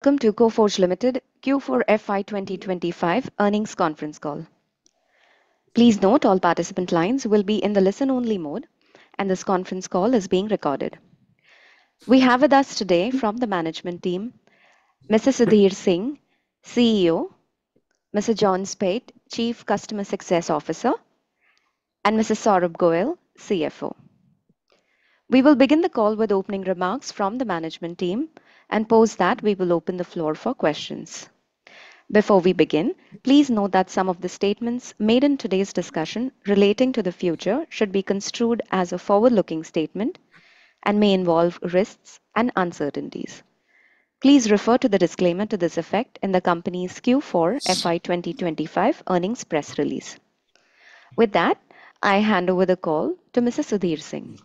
Welcome to Coforge Limited Q4 FY2025 earnings conference call. Please note all participant lines will be in the listen-only mode, and this conference call is being recorded. We have with us today from the management team, Mr. Sudhir Singh, CEO, Mr. John Speight, Chief Customer Success Officer, and Mr. Saurabh Goel, CFO. We will begin the call with opening remarks from the management team, and post that we will open the floor for questions. Before we begin, please note that some of the statements made in today's discussion relating to the future should be construed as a forward-looking statement and may involve risks and uncertainties. Please refer to the disclaimer to this effect in the company's Q4 FY2025 earnings press release. With that, I hand over the call to Mr. Sudhir Singh.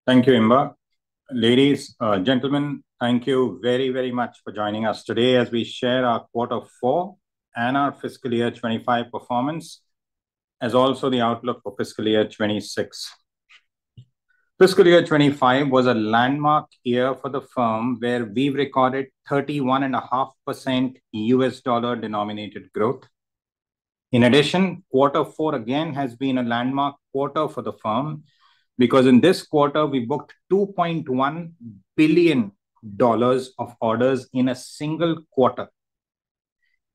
Thank you, Imba. Ladies, gentlemen, thank you very, very much for joining us today as we share our Q4 and our fiscal year 25 performance, as also the outlook for fiscal year 26. Fiscal year 25 was a landmark year for the firm where we've recorded 31.5% US dollar denominated growth. In addition, Q4 again has been a landmark quarter for the firm, because in this quarter, we booked $2.1 billion of orders in a single quarter.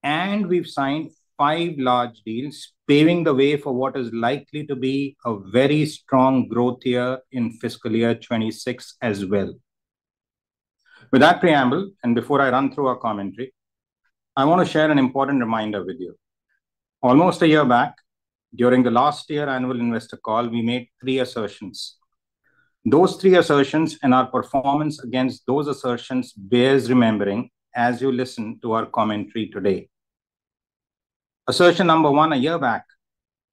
And we've signed 5 large deals, paving the way for what is likely to be a very strong growth year in fiscal year 26 as well. With that preamble, and before I run through our commentary, I want to share an important reminder with you. Almost a year back, during the last year annual investor call, we made 3 assertions. Those 3 assertions and our performance against those assertions bears remembering as you listen to our commentary today. Assertion number 1 a year back,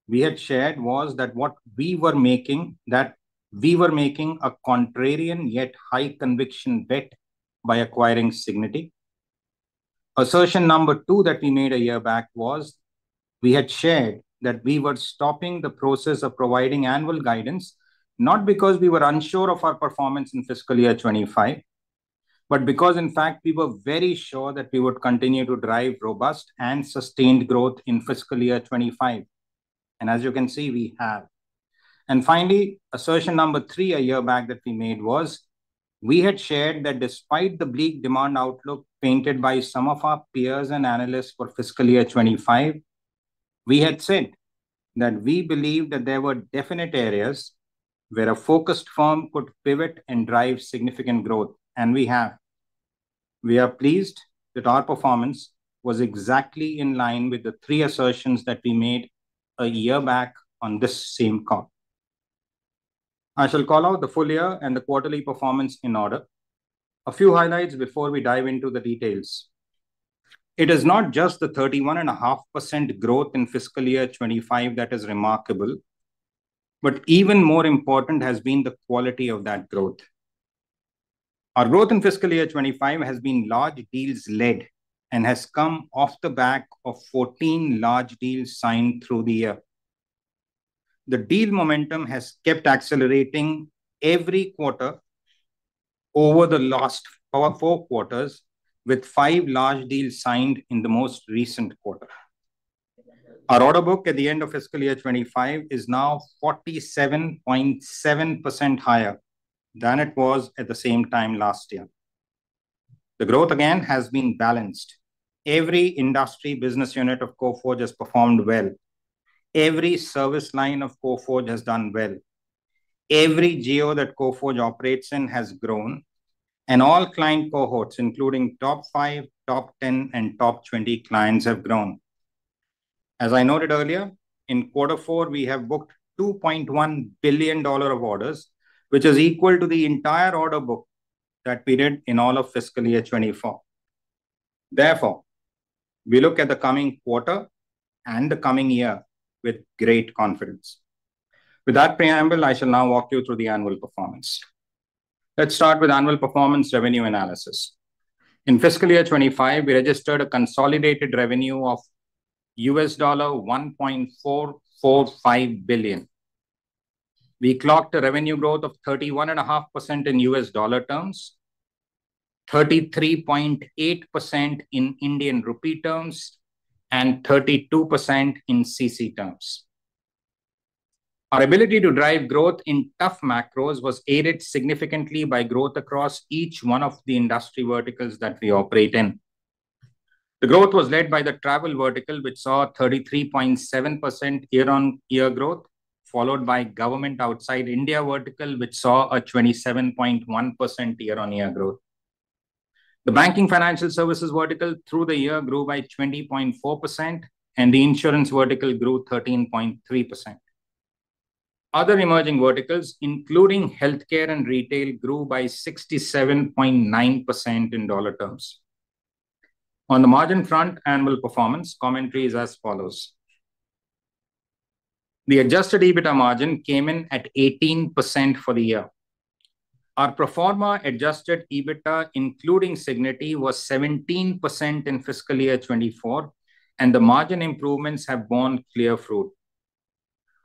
we had shared was that we were making a contrarian yet high conviction bet by acquiring Cigniti. Assertion number 2 that we made a year back was we had shared that we were stopping the process of providing annual guidance, not because we were unsure of our performance in fiscal year 25, but because in fact we were very sure that we would continue to drive robust and sustained growth in fiscal year 25. And as you can see, we have. And finally, assertion number 3 a year back that we made was we had shared that despite the bleak demand outlook painted by some of our peers and analysts for fiscal year 25, we had said that we believed that there were definite areas where a focused firm could pivot and drive significant growth, and we have. We are pleased that our performance was exactly in line with the 3 assertions that we made a year back on this same call. I shall call out the full year and the quarterly performance in order. A few highlights before we dive into the details. It is not just the 31.5% growth in fiscal year 25 that is remarkable, but even more important has been the quality of that growth. Our growth in fiscal year 25 has been large deals led and has come off the back of 14 large deals signed through the year. The deal momentum has kept accelerating every quarter over the last 4 quarters, with 5 large deals signed in the most recent quarter. Our order book at the end of fiscal year 25 is now 47.7% higher than it was at the same time last year. The growth again has been balanced. Every industry business unit of Coforge has performed well. Every service line of Coforge has done well. Every geo that Coforge operates in has grown. And all client cohorts, including top 5, top 10, and top 20 clients have grown. As I noted earlier, in Q4, we have booked $2.1 billion of orders, which is equal to the entire order book that we did in all of fiscal year 24. Therefore, we look at the coming quarter and the coming year with great confidence. With that preamble, I shall now walk you through the annual performance. Let's start with annual performance revenue analysis. In fiscal year 25, we registered a consolidated revenue of US dollar $1.445 billion. We clocked a revenue growth of 31.5% in US dollar terms 33.8% in Indian rupee terms, and 32% in CC terms. Our ability to drive growth in tough macros was aided significantly by growth across each one of the industry verticals that we operate in. The growth was led by the travel vertical, which saw 33.7% year-on-year growth, followed by government outside India vertical, which saw a 27.1% year-on-year growth. The banking financial services vertical through the year grew by 20.4%, and the insurance vertical grew 13.3%. Other emerging verticals, including healthcare and retail, grew by 67.9% in dollar terms. On the margin front, annual performance commentary is as follows. The adjusted EBITDA margin came in at 18% for the year. Our pro forma adjusted EBITDA, including Cigniti, was 17% in fiscal year 24, and the margin improvements have borne clear fruit.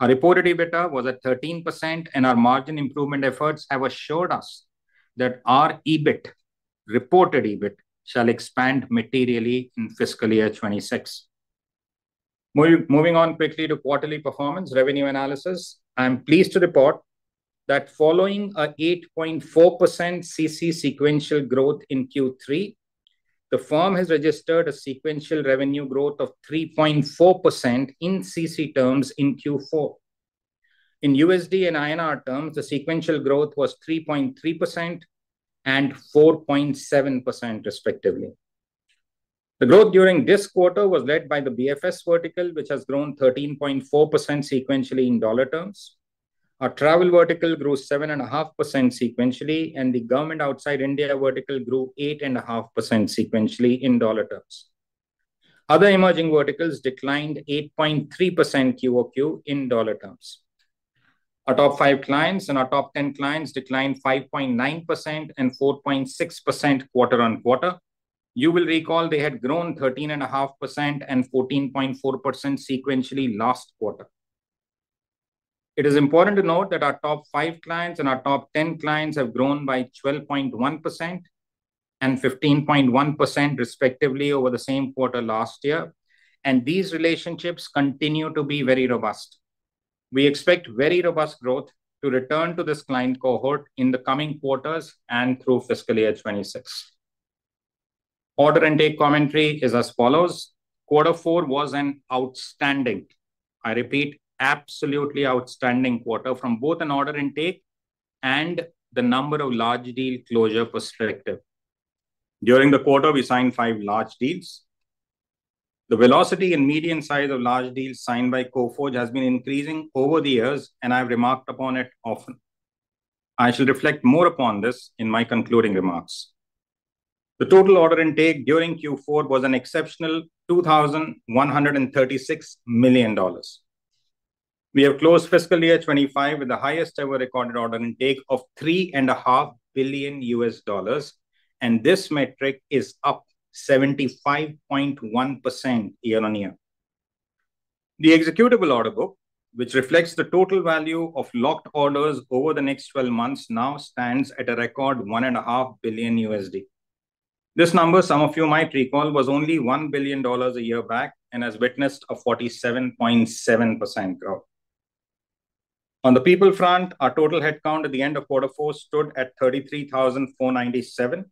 Our reported EBITDA was at 13%, and our margin improvement efforts have assured us that our EBIT, reported EBIT, shall expand materially in fiscal year 26. Moving on quickly to quarterly performance revenue analysis, I'm pleased to report that following a 8.4% CC sequential growth in Q3, the firm has registered a sequential revenue growth of 3.4% in CC terms in Q4. In USD and INR terms, the sequential growth was 3.3% and 4.7% respectively. The growth during this quarter was led by the BFS vertical, which has grown 13.4% sequentially in dollar terms. Our travel vertical grew 7.5% sequentially, and the government outside India vertical grew 8.5% sequentially in dollar terms. Other emerging verticals declined 8.3% QOQ in dollar terms. Our top 5 clients and our top 10 clients declined 5.9% and 4.6% quarter on quarter. You will recall they had grown 13.5% and 14.4% sequentially last quarter. It is important to note that our top 5 clients and our top 10 clients have grown by 12.1% and 15.1% respectively over the same quarter last year, and these relationships continue to be very robust. We expect very robust growth to return to this client cohort in the coming quarters and through fiscal year 26. Order intake commentary is as follows. Q4 was an outstanding, I repeat, absolutely outstanding quarter from both an order intake and the number of large deal closure perspective. During the quarter, we signed 5 large deals. The velocity and median size of large deals signed by Coforge has been increasing over the years, and I've remarked upon it often. I shall reflect more upon this in my concluding remarks. The total order intake during Q4 was an exceptional $2,136 million. We have closed fiscal year 25 with the highest ever recorded order intake of $3.5 billion, and this metric is up 75.1% year on year. The executable order book, which reflects the total value of locked orders over the next 12 months, now stands at a record $1.5 billion. This number, some of you might recall, was only $1 billion a year back and has witnessed a 47.7% growth. On the people front, our total headcount at the end of Q4 stood at 33,497.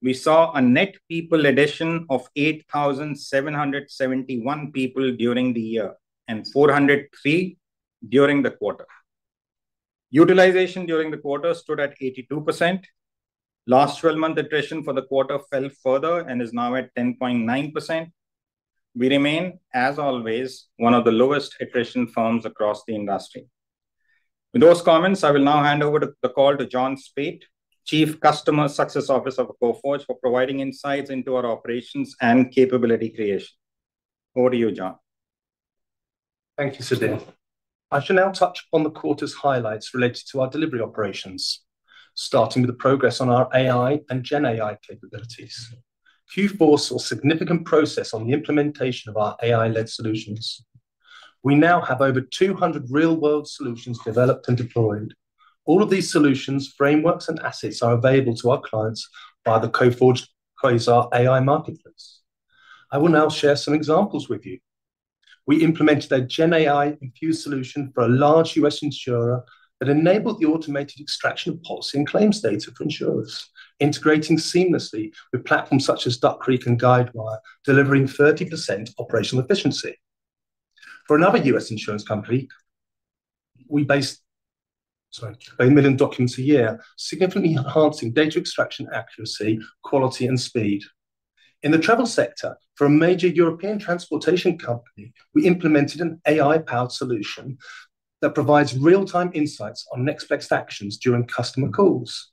We saw a net people addition of 8,771 people during the year and 403 during the quarter. Utilization during the quarter stood at 82%. Last 12-month attrition for the quarter fell further and is now at 10.9%. We remain, as always, one of the lowest attrition firms across the industry. With those comments, I will now hand over the call to John Speight, Chief Customer Success Officer of Coforge, for providing insights into our operations and capability creation. Over to you, John. Thank you, Sudhir. I shall now touch on the quarter's highlights related to our delivery operations, starting with the progress on our AI and Gen AI capabilities. Q4 saw significant progress on the implementation of our AI-led solutions. We now have over 200 real-world solutions developed and deployed. All of these solutions, frameworks, and assets are available to our clients via the Coforge Quasar AI Marketplace. I will now share some examples with you. We implemented a Gen AI-infused solution for a large US insurer that enabled the automated extraction of policy and claims data for insurers, integrating seamlessly with platforms such as Duck Creek and Guidewire, delivering 30% operational efficiency. For another US insurance company, we based 1 million documents a year, significantly enhancing data extraction accuracy, quality, and speed. In the travel sector, for a major European transportation company, we implemented an AI-powered solution that provides real-time insights on next best actions during customer calls.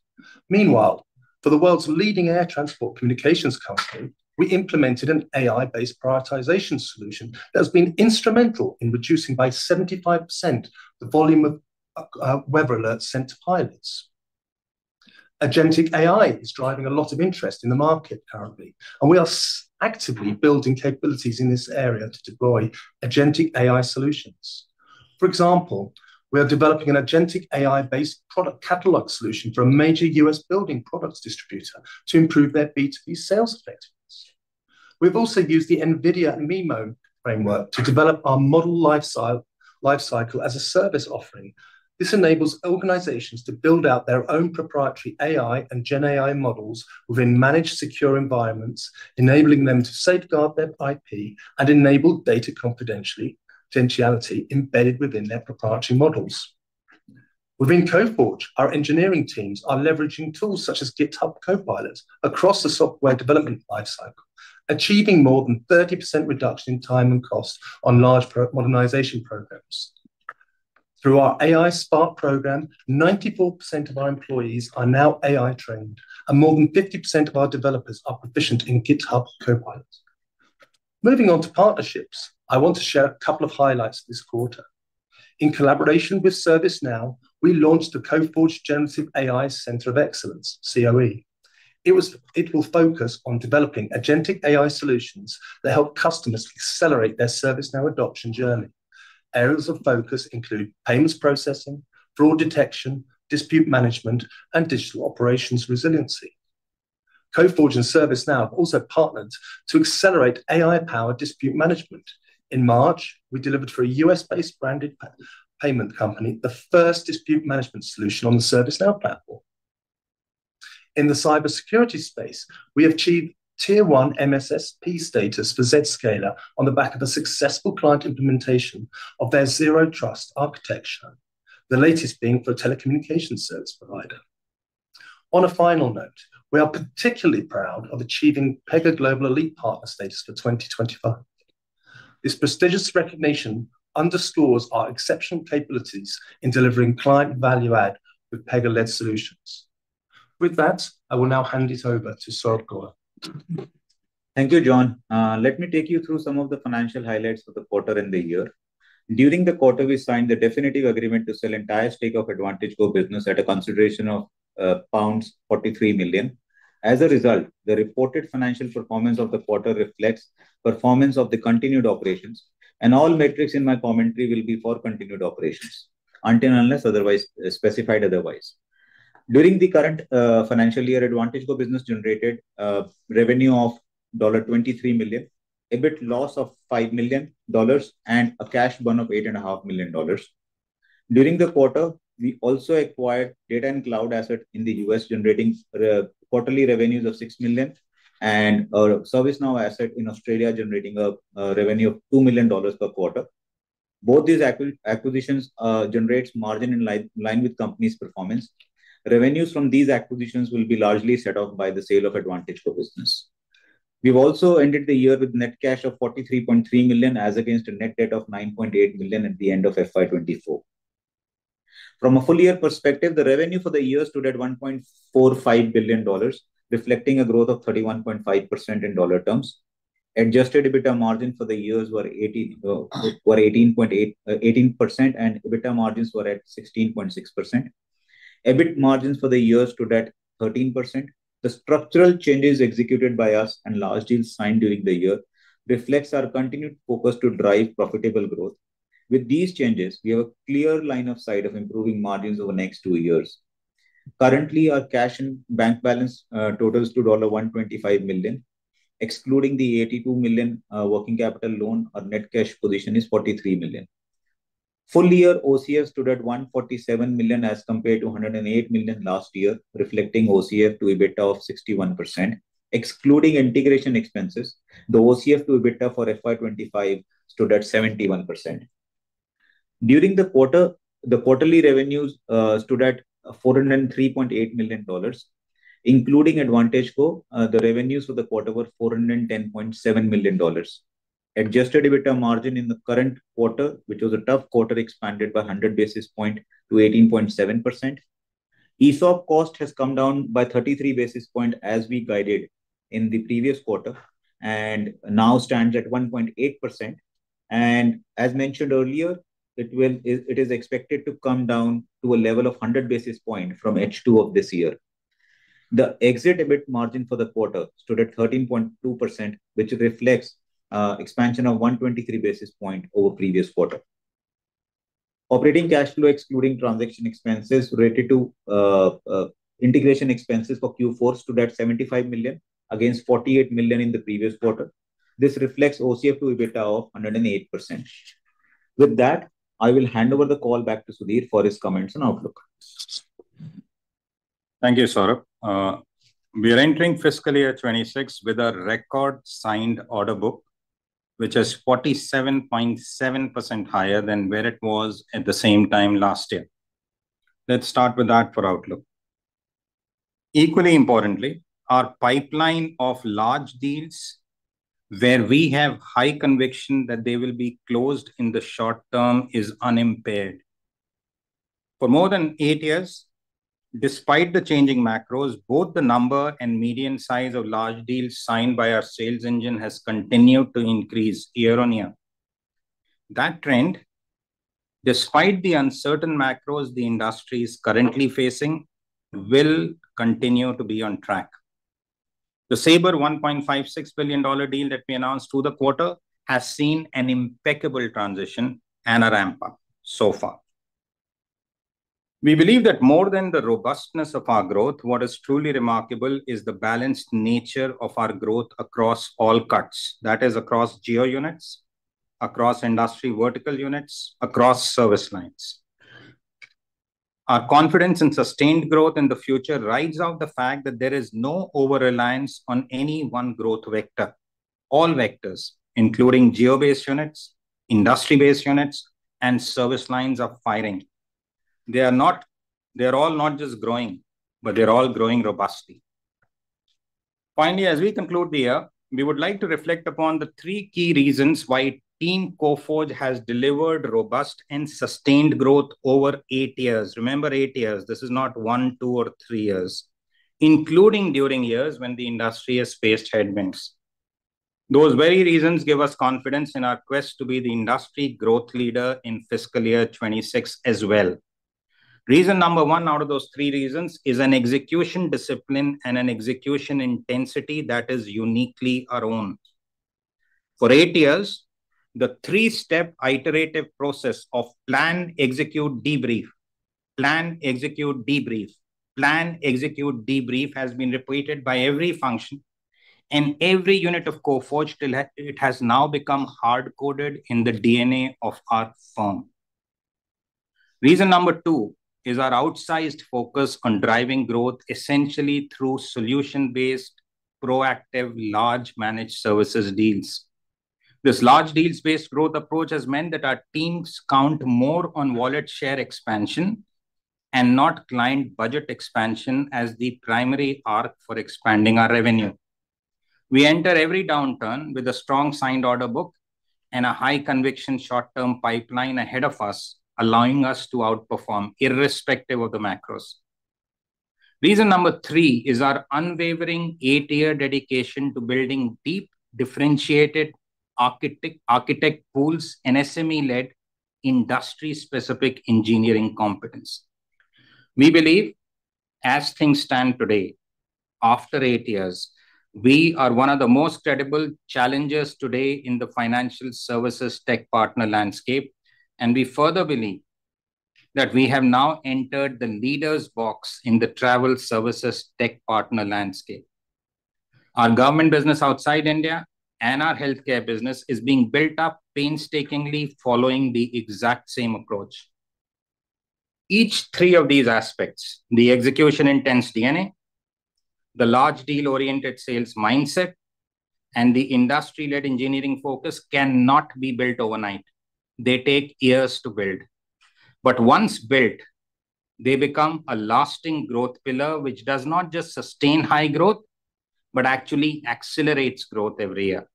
Meanwhile, for the world's leading air transport communications company, we implemented an AI-based prioritization solution that has been instrumental in reducing by 75% the volume of weather alerts sent to pilots. Agentic AI is driving a lot of interest in the market currently, and we are actively building capabilities in this area to deploy agentic AI solutions. For example, we are developing an agentic AI-based product catalog solution for a major US building products distributor to improve their B2B sales effectiveness. We've also used the NVIDIA MIMO framework to develop our model lifecycle as a service offering. This enables organizations to build out their own proprietary AI and Gen AI models within managed secure environments, enabling them to safeguard their IP and enable data confidentiality embedded within their proprietary models. Within Coforge, our engineering teams are leveraging tools such as GitHub Copilot across the software development lifecycle, achieving more than 30% reduction in time and cost on large modernization programs. Through our AI Spark program, 94% of our employees are now AI trained, and more than 50% of our developers are proficient in GitHub Copilot. Moving on to partnerships, I want to share a couple of highlights this quarter. In collaboration with ServiceNow, we launched the Coforge Generative AI Center of Excellence, COE. It will focus on developing agentic AI solutions that help customers accelerate their ServiceNow adoption journey. Areas of focus include payments processing, fraud detection, dispute management, and digital operations resiliency. Coforge and ServiceNow have also partnered to accelerate AI-powered dispute management. In March, we delivered for a US-based branded payment company the first dispute management solution on the ServiceNow platform. In the cybersecurity space, we have achieved Tier 1 MSSP status for Zscaler on the back of a successful client implementation of their Zero Trust architecture, the latest being for a telecommunications service provider. On a final note, we are particularly proud of achieving Pega Global Elite Partner status for 2025. This prestigious recognition underscores our exceptional capabilities in delivering client value add with Pega-led solutions. With that, I will now hand it over to Saurabh Goel. Thank you, John. Let me take you through some of the financial highlights for the quarter and the year. During the quarter, we signed the definitive agreement to sell entire stake of AdvantageGo business at a consideration of pounds 43 million. As a result, the reported financial performance of the quarter reflects performance of the continued operations, and all metrics in my commentary will be for continued operations, unless otherwise specified otherwise. During the current financial year, AdvantageGo business generated revenue of $23 million, EBIT loss of $5 million, and a cash burn of $8.5 million. During the quarter, we also acquired data and cloud asset in the US, generating quarterly revenues of $6 million, and a ServiceNow asset in Australia, generating a revenue of $2 million per quarter. Both these acquisitions generates margin in line with company's performance. Revenues from these acquisitions will be largely set off by the sale of AdvantageGo business. We've also ended the year with net cash of 43.3 million as against a net debt of 9.8 million at the end of FY24. From a full year perspective, the revenue for the year stood at $1.45 billion, reflecting a growth of 31.5% in dollar terms. Adjusted EBITDA margin for the years were 18% and EBITDA margins were at 16.6%. EBIT margins for the year stood at 13%. The structural changes executed by us and large deals signed during the year reflects our continued focus to drive profitable growth. With these changes, we have a clear line of sight of improving margins over the next 2 years. Currently, our cash and bank balance totals to $125 million. Excluding the $82 million working capital loan, our net cash position is $43 million. Full year OCF stood at $147 million as compared to $108 million last year, reflecting OCF to EBITDA of 61%. Excluding integration expenses, the OCF to EBITDA for FY25 stood at 71%. During the quarter, the quarterly revenues stood at $403.8 million. Including AdvantageGo, the revenues for the quarter were $410.7 million. Adjusted EBITDA margin in the current quarter, which was a tough quarter, expanded by 100 basis points to 18.7%. ESOP cost has come down by 33 basis points as we guided in the previous quarter and now stands at 1.8%. And as mentioned earlier, it is expected to come down to a level of 100 basis points from H2 of this year. The exit EBIT margin for the quarter stood at 13.2%, which reflects expansion of 123 basis points over previous quarter. Operating cash flow excluding transaction expenses related to integration expenses for Q4 stood at $75 million against $48 million in the previous quarter. This reflects OCF to EBITDA of 108%. With that, I will hand over the call back to Sudhir for his comments and outlook. Thank you, Saurabh. We are entering fiscal year 26 with a record signed order book, which is 47.7% higher than where it was at the same time last year. Let's start with that for outlook. Equally importantly, our pipeline of large deals where we have high conviction that they will be closed in the short term is unimpaired. For more than 8 years, despite the changing macros, both the number and median size of large deals signed by our sales engine has continued to increase year on year. That trend, despite the uncertain macros the industry is currently facing, will continue to be on track. The Saber $1.56 billion deal that we announced through the quarter has seen an impeccable transition and a ramp up so far. We believe that more than the robustness of our growth, what is truly remarkable is the balanced nature of our growth across all cuts. That is across geo units, across industry vertical units, across service lines. Our confidence in sustained growth in the future rides out the fact that there is no over-reliance on any one growth vector. All vectors, including geo-based units, industry-based units, and service lines are firing. They are all not just growing, but they're all growing robustly. Finally, as we conclude the year, we would like to reflect upon the 3 key reasons why Team Coforge has delivered robust and sustained growth over 8 years. Remember, 8 years. This is not 1, 2, or 3 years, including during years when the industry has faced headwinds. Those very reasons give us confidence in our quest to be the industry growth leader in fiscal year 26 as well. Reason number 1 out of those 3 reasons is an execution discipline and an execution intensity that is uniquely our own. For 8 years, the 3-step iterative process of plan, execute, debrief, plan, execute, debrief, plan, execute, debrief has been repeated by every function and every unit of Coforge till it has now become hard-coded in the DNA of our firm. Reason number 2 is our outsized focus on driving growth essentially through solution-based, proactive, large managed services deals. This large deals-based growth approach has meant that our teams count more on wallet share expansion and not client budget expansion as the primary arc for expanding our revenue. We enter every downturn with a strong signed order book and a high conviction short-term pipeline ahead of us, allowing us to outperform irrespective of the macros. Reason number 3 is our unwavering 8-year dedication to building deep, differentiated architect pools and SME-led industry-specific engineering competence. We believe, as things stand today, after 8 years, we are one of the most credible challengers today in the financial services tech partner landscape. And we further believe that we have now entered the leader's box in the travel services tech partner landscape. Our government business outside India and our healthcare business is being built up painstakingly following the exact same approach. Each three of these aspects, the execution intense DNA, the large deal-oriented sales mindset, and the industry-led engineering focus cannot be built overnight. They take years to build. But once built, they become a lasting growth pillar, which does not just sustain high growth, but actually accelerates growth every year.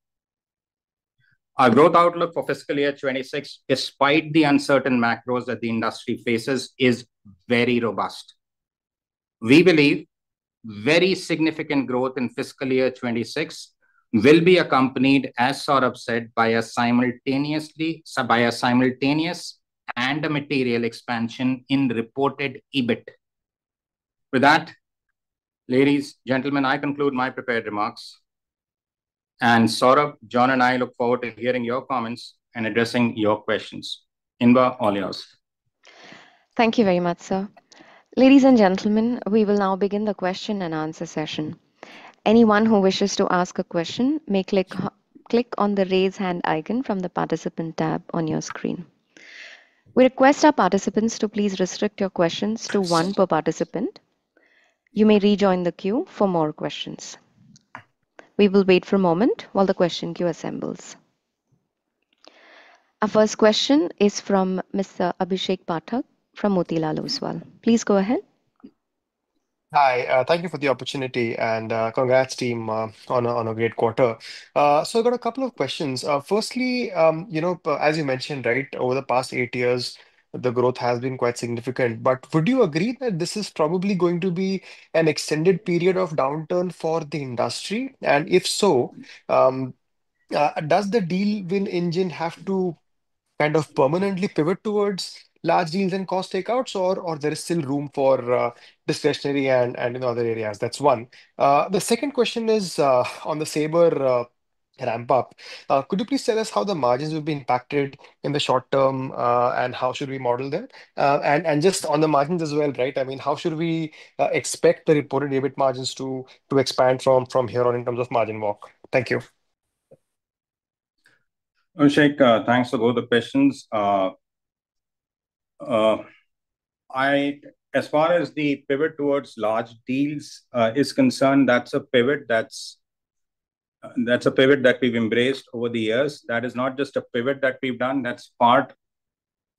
Our growth outlook for fiscal year 26, despite the uncertain macros that the industry faces, is very robust. We believe very significant growth in fiscal year 26 will be accompanied, as Saurabh said, by a simultaneous and a material expansion in reported EBIT. With that, ladies, gentlemen, I conclude my prepared remarks. And Saurabh, John, and I look forward to hearing your comments and addressing your questions. Inba, all yours. Thank you very much, sir. Ladies and gentlemen, we will now begin the question and answer session. Anyone who wishes to ask a question may click on the raise hand icon from the participant tab on your screen. We request our participants to please restrict your questions to one per participant. You may rejoin the queue for more questions. We will wait for a moment while the question queue assembles. Our first question is from Mr. Abhishek Pathak from Motilal Oswal. Please go ahead. Hi, thank you for the opportunity and congrats team on a great quarter. So I got a couple of questions. Firstly, as you mentioned, right, over the past 8 years, the growth has been quite significant. But would you agree that this is probably going to be an extended period of downturn for the industry? And if so, does the deal win engine have to kind of permanently pivot towards large deals and cost takeouts, or there is still room for discretionary and in other areas? That's one. The second question is on the Saber ramp up. Could you please tell us how the margins will be impacted in the short term and how should we model them? And just on the margins as well, right? I mean, how should we expect the reported EBIT margins to expand from here on in terms of margin walk? Thank you. Abhishek, thanks for both the questions. As far as the pivot towards large deals is concerned, that's a pivot that we've embraced over the years. That is not just a pivot that we've done. That's part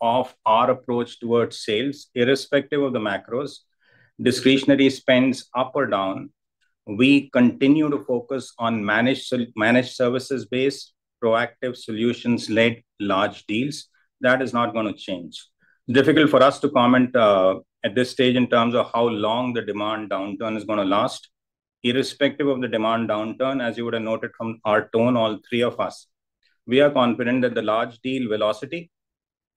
of our approach towards sales, irrespective of the macros, discretionary spends up or down. We continue to focus on managed services based, proactive solutions led large deals. That is not going to change. Difficult for us to comment at this stage in terms of how long the demand downturn is going to last. Irrespective of the demand downturn, as you would have noted from our tone, all three of us, we are confident that the large deal velocity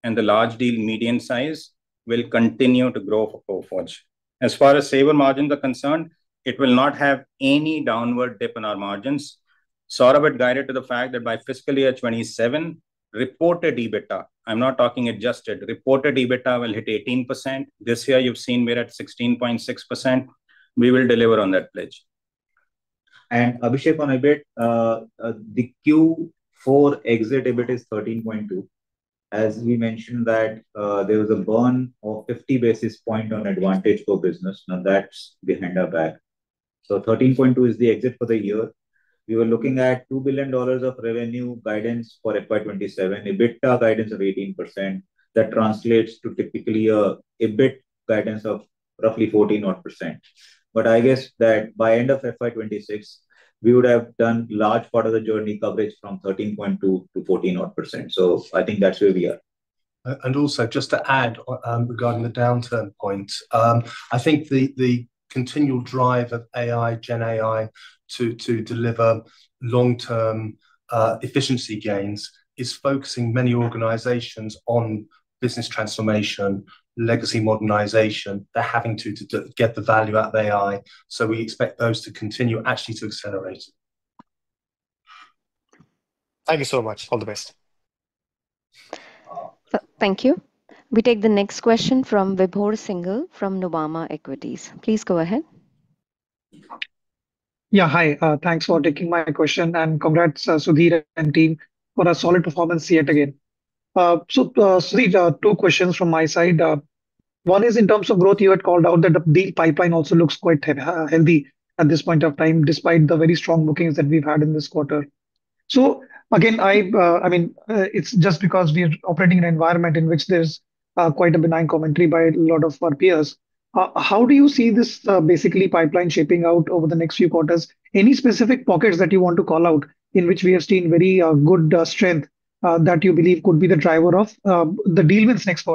and the large deal median size will continue to grow for Coforge. As far as Saber margins are concerned, it will not have any downward dip in our margins. Saurabh had guided to the fact that by fiscal year 27, reported EBITDA, I'm not talking adjusted, reported EBITDA will hit 18%. This year, you've seen we're at 16.6%. We will deliver on that pledge. And Abhishek, on EBIT, the Q4 exit EBIT is 13.2. As we mentioned that there was a burn of 50 basis point on Advantage for business. Now that's behind our back. So 13.2 is the exit for the year. We were looking at $2 billion of revenue guidance for FY27, EBITDA guidance of 18%. That translates to typically a EBIT guidance of roughly 14%. But I guess that by end of FY26, we would have done large part of the journey coverage from 13.2 to 14%. So I think that's where we are. And also, just to add regarding the downturn point, I think the continual drive of AI, Gen AI, to deliver long-term efficiency gains is focusing many organizations on business transformation, legacy modernization. They're having to get the value out of AI. So we expect those to continue actually to accelerate. Thank you so much. All the best. Thank you. We take the next question from Vibhor Singhal from Nuvama Equities. Please go ahead. Yeah, hi. Thanks for taking my question and congrats, Sudhir and team, for a solid performance yet again. Sudhir, two questions from my side. One is in terms of growth, you had called out that the deal pipeline also looks quite healthy at this point of time, despite the very strong bookings that we've had in this quarter. So again, it's just because we are operating in an environment in which there's quite a benign commentary by a lot of our peers. How do you see this basically pipeline shaping out over the next few quarters? Any specific pockets that you want to call out in which we have seen very good strength that you believe could be the driver of the deal wins next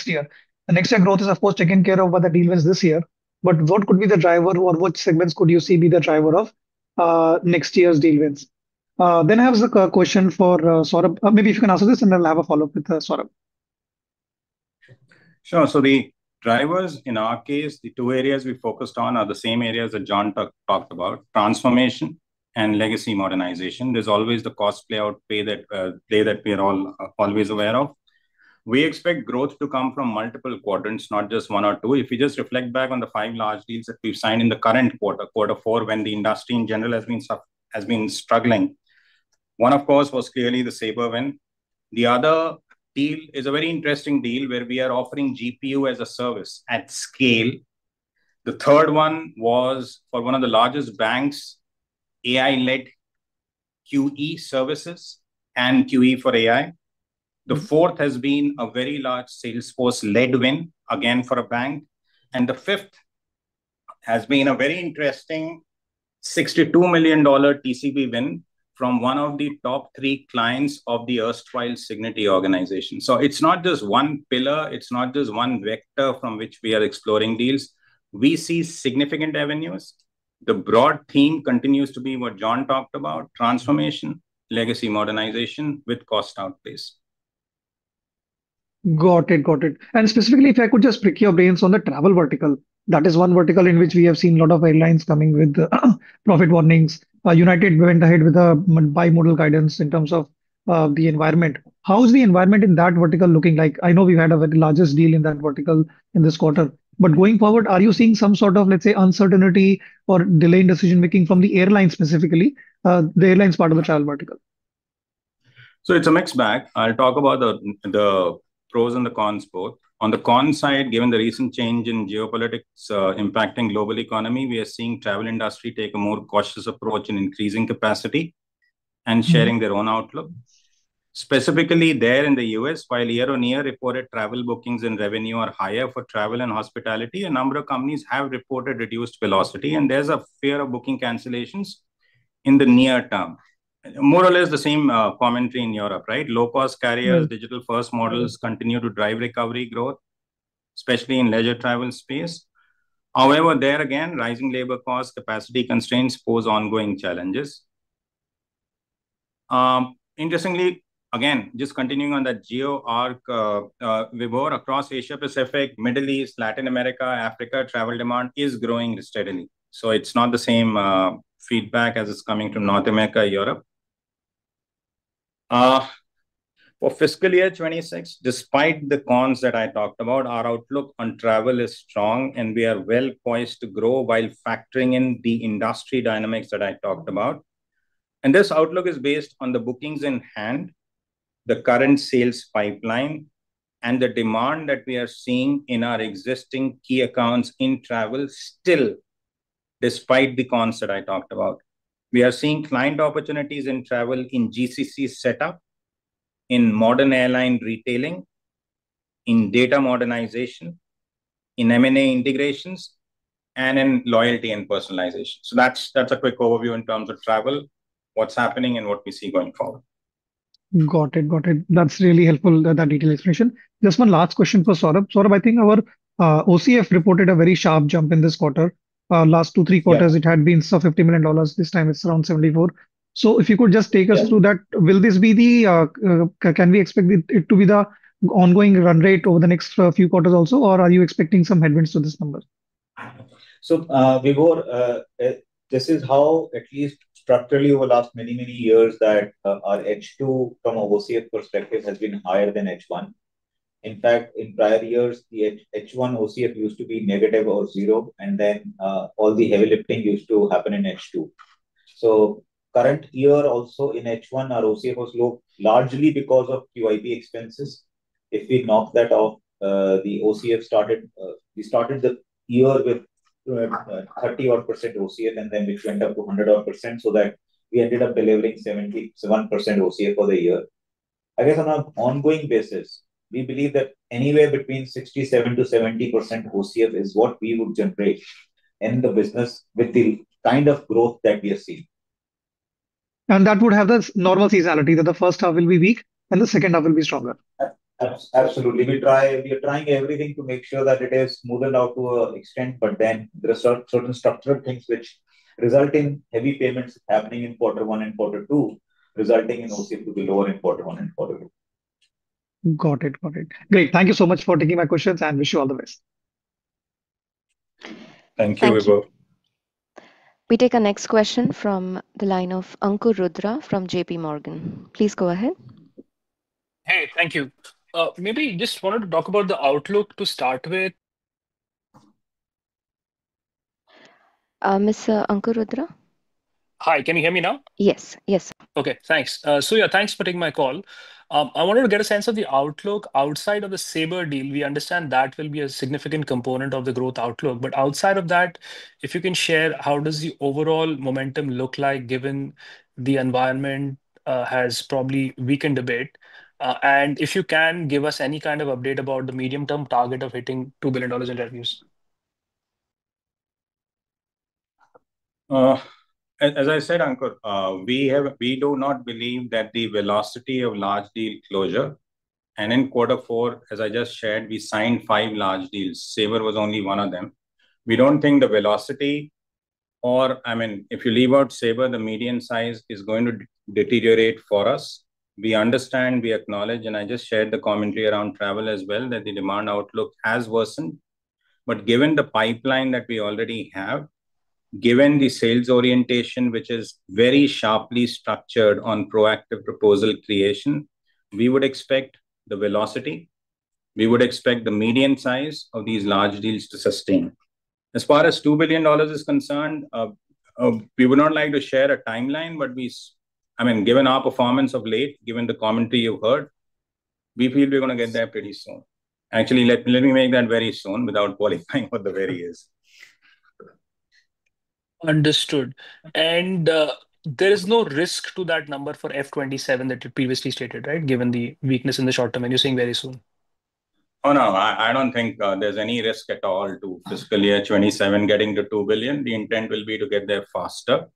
year? The next year growth is of course taken care of by the deal wins this year, but what could be the driver, or which segments could you see be the driver of next year's deal wins? Then I have a question for Saurabh. Maybe if you can answer this, and I'll have a follow-up with Saurabh. Sure. So the drivers in our case, the two areas we focused on are the same areas that John talked about: transformation and legacy modernization. There's always the cost play that we are all always aware of. We expect growth to come from multiple quadrants, not just one or two. If we just reflect back on the 5 large deals that we've signed in the current quarter four, when the industry in general has been struggling, one, of course, was clearly the Saber win. The other deal is a very interesting deal where we are offering GPU as a service at scale. The third one was for one of the largest banks, AI-led QE services and QE for AI. The fourth has been a very large Salesforce-led win, again for a bank. And the fifth has been a very interesting $62 million TCV win from one of the top 3 clients of the erstwhile Cigniti organization. So it's not just one pillar, it's not just one vector from which we are exploring deals. We see significant avenues. The broad theme continues to be what John talked about: transformation, legacy modernization with cost outlays. Got it. And specifically, if I could just prick your brains on the travel vertical, that is one vertical in which we have seen a lot of airlines coming with profit warnings. United went ahead with a bimodal guidance in terms of the environment. How is the environment in that vertical looking like? I know we've had a very largest deal in that vertical in this quarter, but going forward, are you seeing some sort of, let's say, uncertainty or delay in decision making from the airlines specifically, the airlines part of the travel vertical? So it's a mixed bag. I'll talk about the pros and the cons both. On the con side, given the recent change in geopolitics impacting global economy, we are seeing travel industry take a more cautious approach in increasing capacity and sharing their own outlook. Specifically there in the US, while year-on-year reported travel bookings and revenue are higher for travel and hospitality, a number of companies have reported reduced velocity, and there's a fear of booking cancellations in the near term. More or less the same commentary in Europe, right? Low-cost carriers, digital-first models continue to drive recovery growth, especially in leisure travel space. However, there again, rising labor costs, capacity constraints pose ongoing challenges. Interestingly, again, just continuing on that geo arc, Vibhor, across Asia Pacific, Middle East, Latin America, Africa, travel demand is growing steadily. So it's not the same feedback as it's coming from North America, Europe. For fiscal year 26, despite the cons that I talked about, our outlook on travel is strong, and we are well poised to grow while factoring in the industry dynamics that I talked about. And this outlook is based on the bookings in hand, the current sales pipeline, and the demand that we are seeing in our existing key accounts in travel still, despite the cons that I talked about. We are seeing client opportunities in travel in GCC setup, in modern airline retailing, in data modernization, in M&A integrations, and in loyalty and personalization. So that's a quick overview in terms of travel, what's happening and what we see going forward. Got it. That's really helpful, that detailed explanation. Just one last question for Saurabh. Saurabh, I think our OCF reported a very sharp jump in this quarter. Last 2-3 quarters, It had been $50 million. This time it's around 74. So if you could just take us through that, will this be can we expect it to be the ongoing run rate over the next few quarters also, or are you expecting some headwinds to this number? So, Vibhor, this is how, at least structurally over the last many years, that our H2 from a OCF perspective has been higher than H1. In fact, in prior years, the H1 OCF used to be negative or zero, and then all the heavy lifting used to happen in H2. So current year also in H1, our OCF was low, largely because of QIP expenses. If we knock that off, the OCF we started the year with 30 odd percent OCF, and then which went up to 100 odd percent, so that we ended up delivering 77% OCF for the year. I guess on an ongoing basis, we believe that anywhere between 67 to 70% OCF is what we would generate in the business with the kind of growth that we are seeing. And that would have the normal seasonality that the first half will be weak and the second half will be stronger. Absolutely. We are trying everything to make sure that it is smoothed out to an extent, but then there are certain structural things which result in heavy payments happening in Q1 and Q2, resulting in OCF to be lower in Q1 and Q2. Got it. Got it. Great. Thank you so much for taking my questions and wish you all the best. Thank you, Thank you. Vibhav. We take a next question from the line of Ankur Rudra from JP Morgan. Please go ahead. Hey, thank you. Maybe just wanted to talk about the outlook to start with. Mr. Ankur Rudra? Hi, can you hear me now? Yes, yes. Okay, thanks. So yeah, thanks for taking my call. I wanted to get a sense of the outlook outside of the Saber deal. We understand that will be a significant component of the growth outlook. But outside of that, if you can share, how does the overall momentum look like given the environment has probably weakened a bit? And if you can give us any kind of update about the medium-term target of hitting $2 billion in revenues. As I said, Ankur, we do not believe that the velocity of large deal closure, and in Q4, as I just shared, we signed 5 large deals. Saber was only one of them. We don't think the velocity, or I mean, if you leave out Saber, the median size is going to deteriorate for us. We understand, we acknowledge, and I just shared the commentary around travel as well, that the demand outlook has worsened. But given the pipeline that we already have, given the sales orientation, which is very sharply structured on proactive proposal creation, we would expect the velocity, we would expect the median size of these large deals to sustain. As far as $2 billion is concerned, we would not like to share a timeline, but given our performance of late, given the commentary you've heard, we feel we're going to get there pretty soon. Actually, let me make that very soon without qualifying what the very is. Understood. And there is no risk to that number for F27 that you previously stated, right? Given the weakness in the short term, and you're saying very soon. Oh, no, I don't think there's any risk at all to fiscal year 27 getting to 2 billion. The intent will be to get there faster.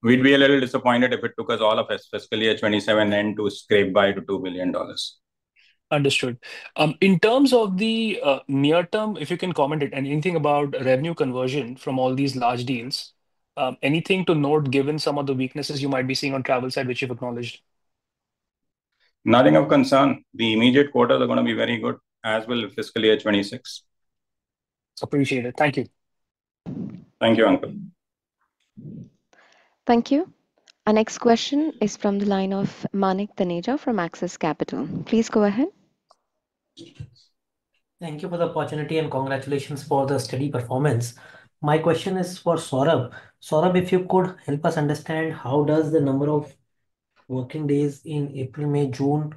We'd be a little disappointed if it took us all of fiscal year 27 end to scrape by to $2 billion. Understood. In terms of the near term, if you can comment it, anything about revenue conversion from all these large deals, anything to note given some of the weaknesses you might be seeing on travel side, which you've acknowledged? Nothing of concern. The immediate quarters are going to be very good, as will fiscal year 26. Appreciate it. Thank you. Thank you, Uncle. Thank you. Our next question is from the line of Manik Taneja from Axis Capital. Please go ahead. Thank you for the opportunity and congratulations for the steady performance. My question is for Saurabh. Saurabh, if you could help us understand how does the number of working days in April, May, June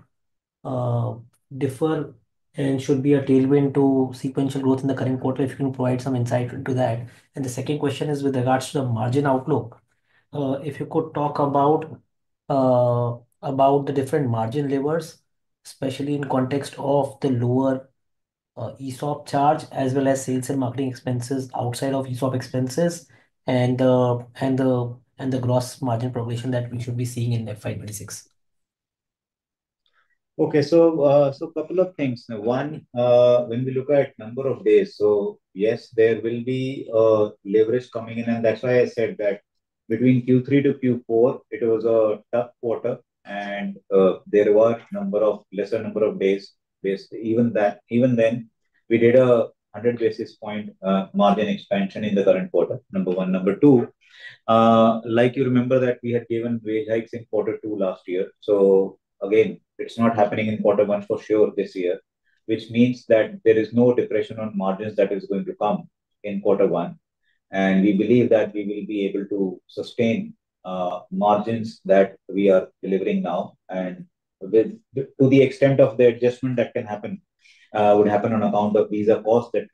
differ and should be a tailwind to sequential growth in the current quarter, if you can provide some insight into that. And the second question is with regards to the margin outlook. If you could talk about the different margin levers, especially in context of the lower ESOP charge as well as sales and marketing expenses outside of ESOP expenses and the gross margin progression that we should be seeing in FY26. Okay, so a couple of things. One, when we look at number of days, so yes, there will be leverage coming in, and that's why I said that between Q3 to Q4, it was a tough quarter, and there were lesser number of days. Even then, we did a 100 basis point margin expansion in the current quarter. Number one. Number two, like you remember that we had given wage hikes in Q2 last year. So again, it's not happening in Q1 for sure this year. which means that there is no depression on margins that is going to come in quarter one. And we believe that we will be able to sustain margins that we are delivering now. And to the extent of the adjustment that can happen, would happen on account of visa costs that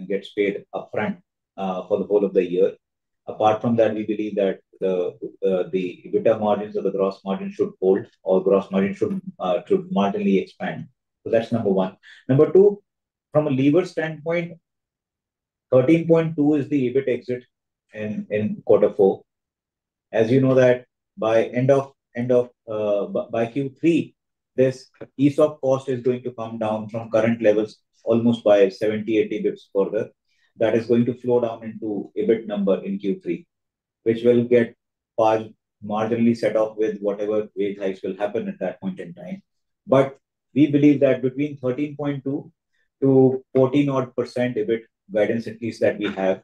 gets paid upfront for the whole of the year. Apart from that, we believe that the EBITDA margins or the gross margin should hold, or gross margin should marginally expand. So that's number one. Number two, from a lever standpoint, 13.2 is the EBIT exit in quarter four. As you know that by by Q3, this ESOP cost is going to come down from current levels almost by 70-80 bits further. That is going to flow down into EBIT number in Q3, which will get marginally set off with whatever wage hikes will happen at that point in time. But we believe that between 13.2 to 14% EBIT guidance, at least that we have,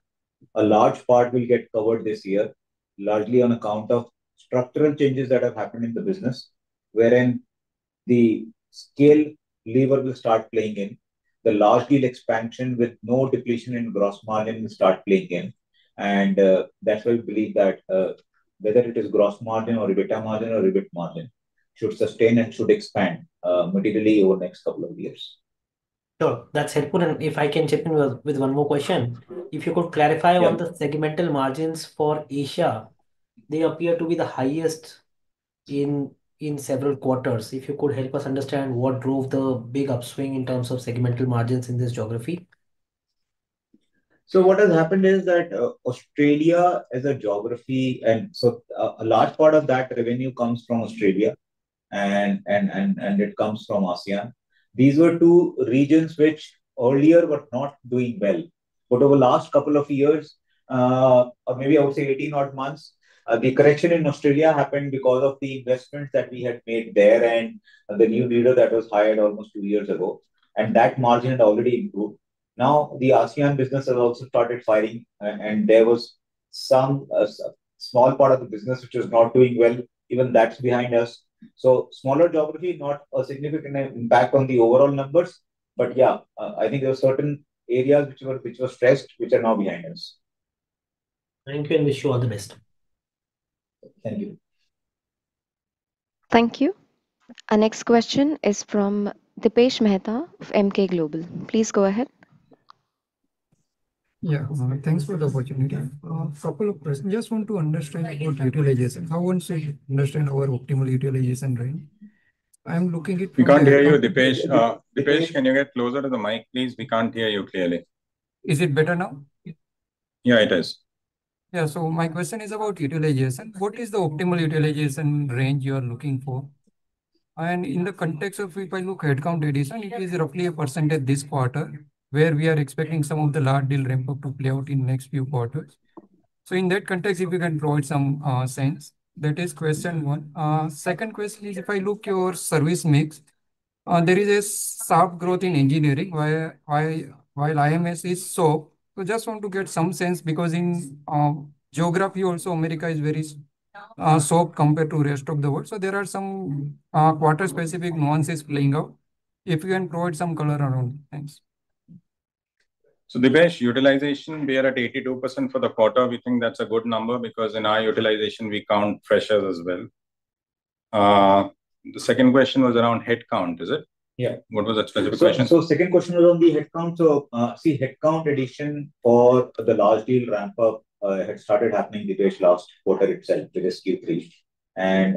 a large part will get covered this year, largely on account of structural changes that have happened in the business, wherein the scale lever will start playing in. The large deal expansion with no depletion in gross margin will start playing in. And that's why we believe that whether it is gross margin or EBITDA margin or EBIT margin should sustain and should expand materially over the next couple of years. Sure, that's helpful. And if I can chip in with one more question, if you could clarify on the segmental margins for Asia, they appear to be the highest in several quarters. If you could help us understand what drove the big upswing in terms of segmental margins in this geography. So what has happened is that Australia as a geography, and so a large part of that revenue comes from Australia, and it comes from ASEAN. These were two regions which earlier were not doing well, but over the last couple of years, or maybe I would say 18 odd months, the correction in Australia happened because of the investments that we had made there and the new leader that was hired almost 2 years ago, and that margin had already improved. Now the ASEAN business has also started firing, and there was some small part of the business which was not doing well. Even that's behind us. So smaller geography, not a significant impact on the overall numbers, but yeah, I think there were certain areas which were stressed, which are now behind us. Thank you and wish you all the best. Thank you. Thank you. Our next question is from Dipesh Mehta of MK Global. Please go ahead. Yeah, thanks for the opportunity. Couple of questions. Just want to understand about utilization. How one should understand our optimal utilization range? I'm looking at. We can't hear you, Dipesh. Dipesh, can you get closer to the mic, please? We can't hear you clearly. Is it better now? Yeah, it is. Yeah, so my question is about utilization. What is the optimal utilization range you are looking for? And in the context of, if I look headcount addition, it is roughly 1% this quarter, where we are expecting some of the large deal ramp up to play out in next few quarters. So in that context, if you can provide some sense, that is question one. Second question is, if I look your service mix, there is a sharp growth in engineering, while IMS is so. So just want to get some sense, because in geography also, America is very soft compared to rest of the world. So there are some quarter specific nuances playing out. If you can provide some color around. Thanks. So Dipesh, utilization, we are at 82% for the quarter. We think that's a good number because in our utilization, we count freshers as well. The second question was around headcount, is it? Yeah. What was that specific question? So second question was on the headcount. So see, headcount addition for the large deal ramp up had started happening Dipesh last quarter itself, which is Q3. And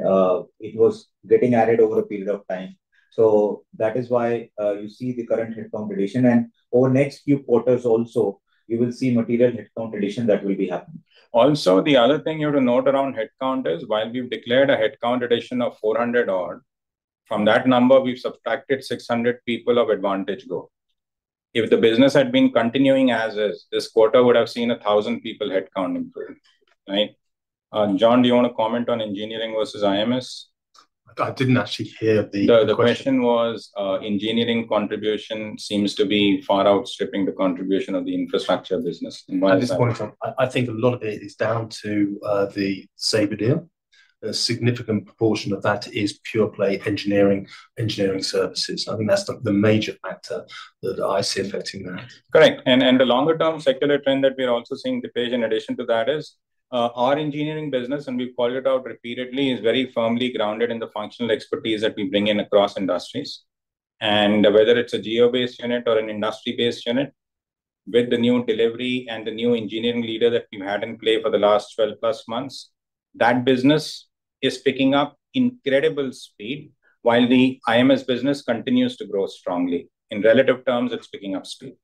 it was getting added over a period of time. So that is why you see the current headcount addition. And over next few quarters also, you will see material headcount addition that will be happening. Also, the other thing you have to note around headcount is, while we've declared a headcount addition of 400 odd, from that number, we've subtracted 600 people of AdvantageGo. If the business had been continuing as is, this quarter would have seen 1,000 people headcount improvement, right? John, do you want to comment on engineering versus IMS? I didn't actually hear the question was engineering contribution seems to be far outstripping the contribution of the infrastructure business. At this point, I think a lot of it is down to the Saber deal. a significant proportion of that is pure play engineering services. I think that's the major factor that I see affecting that. Correct. And the longer term secular trend that we're also seeing, Dipesh, in addition to that is our engineering business, and we've called it out repeatedly, is very firmly grounded in the functional expertise that we bring in across industries. And whether it's a geo-based unit or an industry-based unit, with the new delivery and the new engineering leader that we've had in play for the last 12 plus months, that business is picking up incredible speed, while the IMS business continues to grow strongly. In relative terms, it's picking up speed.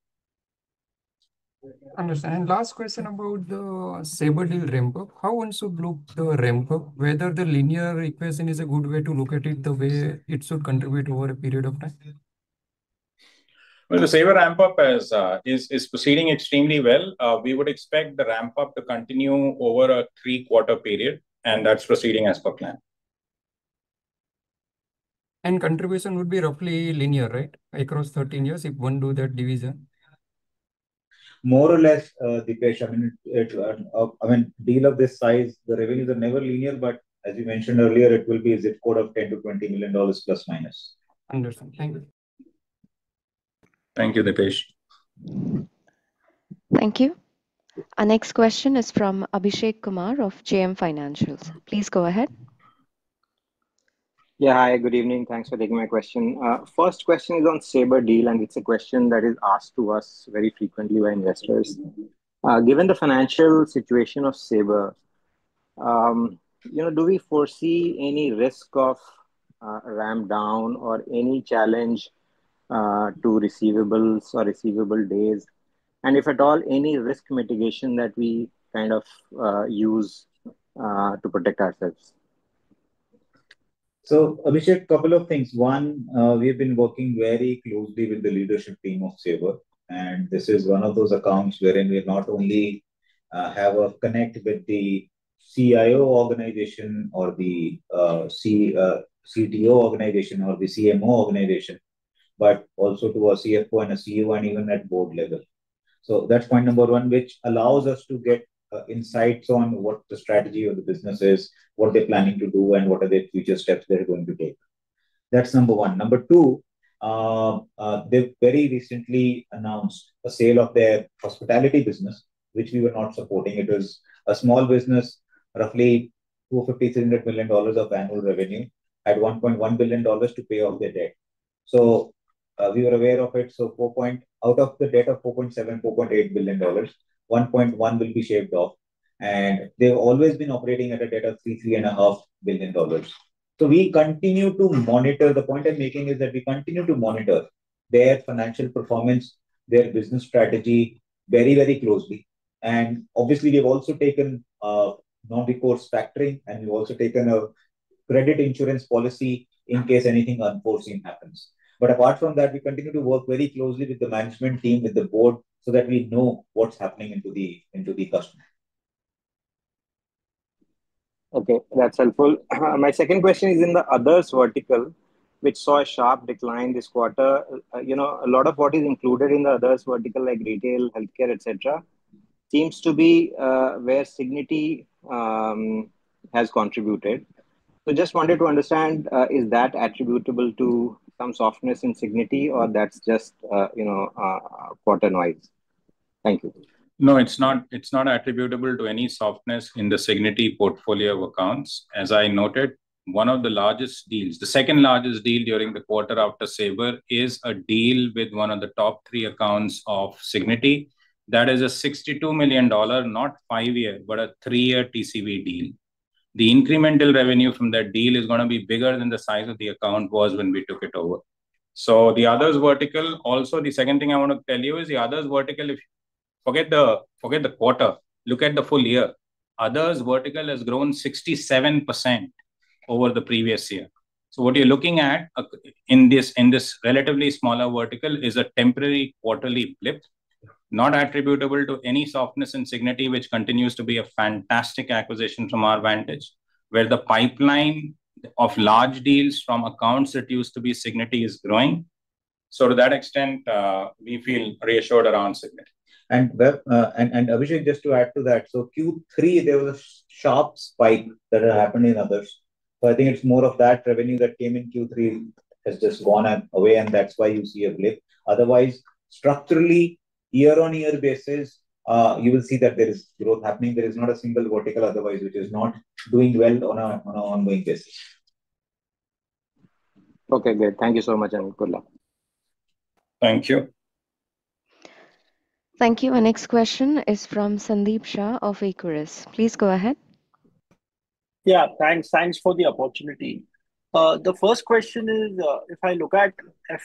Understand. And last question about the Saber deal ramp up. How one should look the ramp up? Whether the linear equation is a good way to look at it, the way it should contribute over a period of time? Well, the Saber ramp up is proceeding extremely well. We would expect the ramp up to continue over a 3-quarter period, and that's proceeding as per plan. And contribution would be roughly linear, right? Across 13 years, if one do that division. More or less, Dipesh, I mean, deal of this size, the revenues are never linear, but as you mentioned earlier, it will be a zip code of $10 to $20 million plus minus. Understand. Thank you. Thank you, Dipesh. Thank you. Our next question is from Abhishek Kumar of JM Financials. Please go ahead. Yeah, hi, good evening. Thanks for taking my question. First question is on Saber deal, and it's a question that is asked to us very frequently by investors. Given the financial situation of Saber, do we foresee any risk of ramp down or any challenge to receivables or receivable days? And if at all, any risk mitigation that we kind of use to protect ourselves? So, Abhishek, couple of things. One, we've been working very closely with the leadership team of Saber, and this is one of those accounts wherein we not only have a connect with the CIO organization or the CTO organization or the CMO organization, but also to a CFO and a CEO and even at board level. So that's point number one, which allows us to get insights on what the strategy of the business is, what they're planning to do, and what are the future steps they're going to take. That's number one. Number two, they've very recently announced a sale of their hospitality business, which we were not supporting. It was a small business, roughly $250-300 million of annual revenue, at $1.1 billion to pay off their debt. So we were aware of it. So out of the debt of $4.7-4.8 billion, 1.1 will be shaved off. And they've always been operating at a debt of $3-3.5 billion. So we continue to monitor. The point I'm making is that we continue to monitor their financial performance, their business strategy very, very closely. And obviously, we've also taken non-recourse factoring, and we've also taken a credit insurance policy in case anything unforeseen happens. But apart from that, we continue to work very closely with the management team, with the board, so that we know what's happening into the customer. Okay, that's helpful. My second question is in the others vertical, which saw a sharp decline this quarter. A lot of what is included in the others vertical, like retail, healthcare, etc., seems to be where Cigniti has contributed. So just wanted to understand, is that attributable to some softness in Cigniti, or that's just quarter noise? Thank you. No, it's not attributable to any softness in the Cigniti portfolio of accounts. As I noted, one of the largest deals, the second largest deal during the quarter after Saber, is a deal with one of the top 3 accounts of Cigniti. That is a $62 million, not 5-year, but a 3-year TCV deal. The incremental revenue from that deal is going to be bigger than the size of the account was when we took it over. So the others vertical, also the second thing I want to tell you is the others vertical, if you forget the quarter, look at the full year. Others vertical has grown 67% over the previous year. So what you're looking at in this relatively smaller vertical is a temporary quarterly blip, not attributable to any softness in Cigniti, which continues to be a fantastic acquisition from our vantage, where the pipeline of large deals from accounts that used to be Cigniti is growing. So to that extent, we feel reassured around Cigniti. And Abhishek, just to add to that, so Q3, there was a sharp spike that had happened in others. So I think it's more of that revenue that came in Q3 has just gone away, and that's why you see a blip. Otherwise, structurally, year-on-year basis, you will see that there is growth happening. There is not a single vertical otherwise which is not doing well on an ongoing basis. Okay, great. Thank you so much and good luck. Thank you. Thank you. Our next question is from Sandeep Shah of Equirus. Please go ahead. Yeah, thanks. Thanks for the opportunity. The first question is, if I look at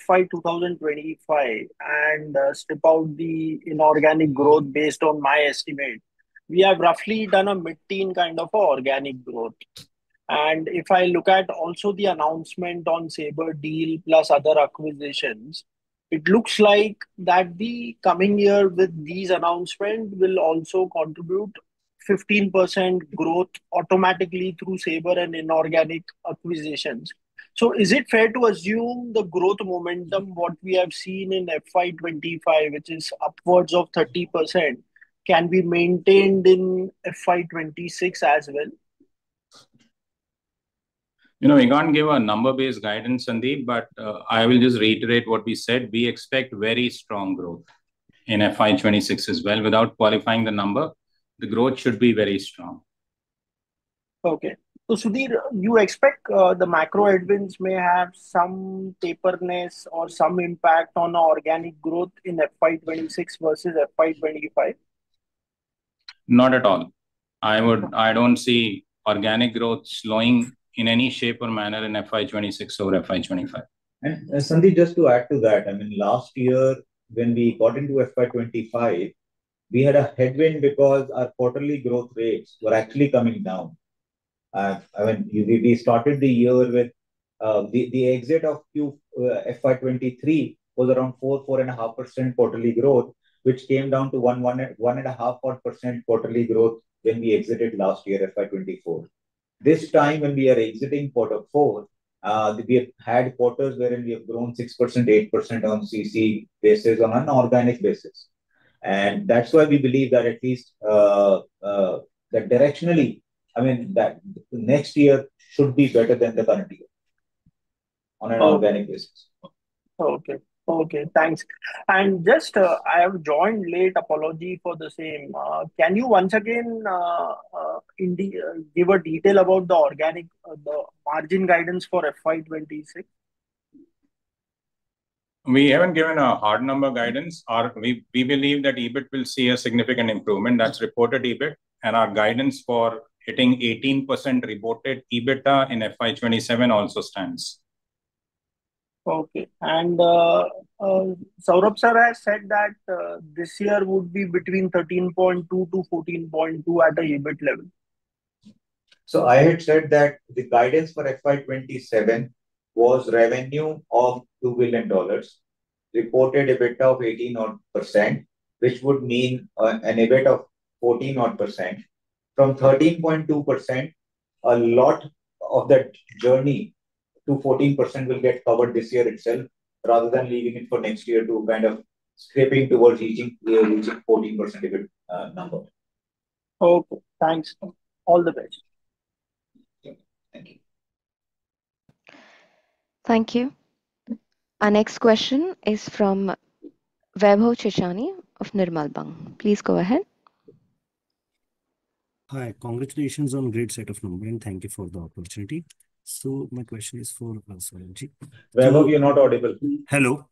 FY 2025 and strip out the inorganic growth based on my estimate, we have roughly done a mid-teen kind of a organic growth. And if I look at also the announcement on Saber deal plus other acquisitions, it looks like that the coming year with these announcements will also contribute 15% growth automatically through Saber and inorganic acquisitions. So is it fair to assume the growth momentum, what we have seen in FY25, which is upwards of 30%, can be maintained in FY26 as well? We can't give a number-based guidance, Sandeep, but I will just reiterate what we said. We expect very strong growth in FY26 as well. Without qualifying the number, the growth should be very strong. Okay. So, Sudhir, you expect the macro headwinds may have some taperness or some impact on organic growth in FY26 versus FY25? Not at all. I don't see organic growth slowing in any shape or manner in FY26 or FY25. And Sandeep, just to add to that, I mean, last year when we got into FY25, we had a headwind because our quarterly growth rates were actually coming down. I mean, we started the year with the exit of FY23 was around 4.5% quarterly growth, which came down to 1.5% quarterly growth when we exited last year, FY24. This time, when we are exiting Q4, we have had quarters wherein we have grown 6%, 8% on CC basis on an organic basis. And that's why we believe that at least that directionally, I mean, that next year should be better than the current year on an organic basis. Okay. Okay, thanks. And just, I have joined late, apology for the same. Can you once again give a detail about the margin guidance for FY26? We haven't given a hard number guidance. We believe that EBIT will see a significant improvement. That's reported EBIT. And our guidance for hitting 18% reported EBITDA in FY27 also stands. Okay. And Saurabh sir has said that this year would be between 13.2 to 14.2 at a EBIT level. So I had said that the guidance for FY27 was revenue of $2 billion, reported EBITDA of 18%, which would mean an EBIT of 14%. From 13.2%, a lot of that journey to 14% will get covered this year itself, rather than leaving it for next year to kind of scraping towards reaching 14% EBIT number. Okay, thanks. All the best. Thank you. Thank you. Our next question is from Vaibhav Chichani of Nirmal Bang. Please go ahead. Hi, congratulations on a great set of numbers and thank you for the opportunity. So my question is for Saurabh. Vaibhav, you're not audible. Hello.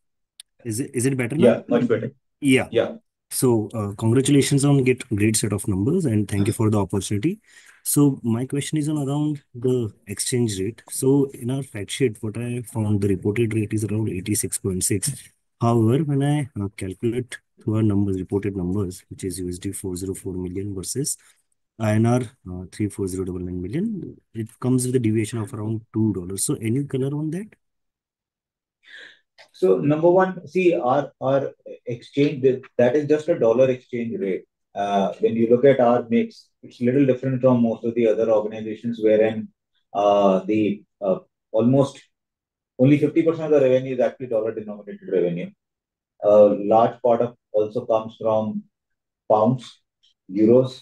Is it better now? Yeah, much better. Yeah. Yeah. So congratulations on great set of numbers and thank you for the opportunity. So my question is on around the exchange rate. So in our fact sheet, what I found, the reported rate is around 86.6. However, when I calculate through our numbers, reported numbers, which is USD 404 million versus INR 34099 million, it comes with a deviation of around $2. So any color on that? So number one, see our exchange, that is just a dollar exchange rate. When you look at our mix, it's a little different from most of the other organizations wherein almost only 50% of the revenue is actually dollar denominated revenue. A large part of also comes from pounds, euros,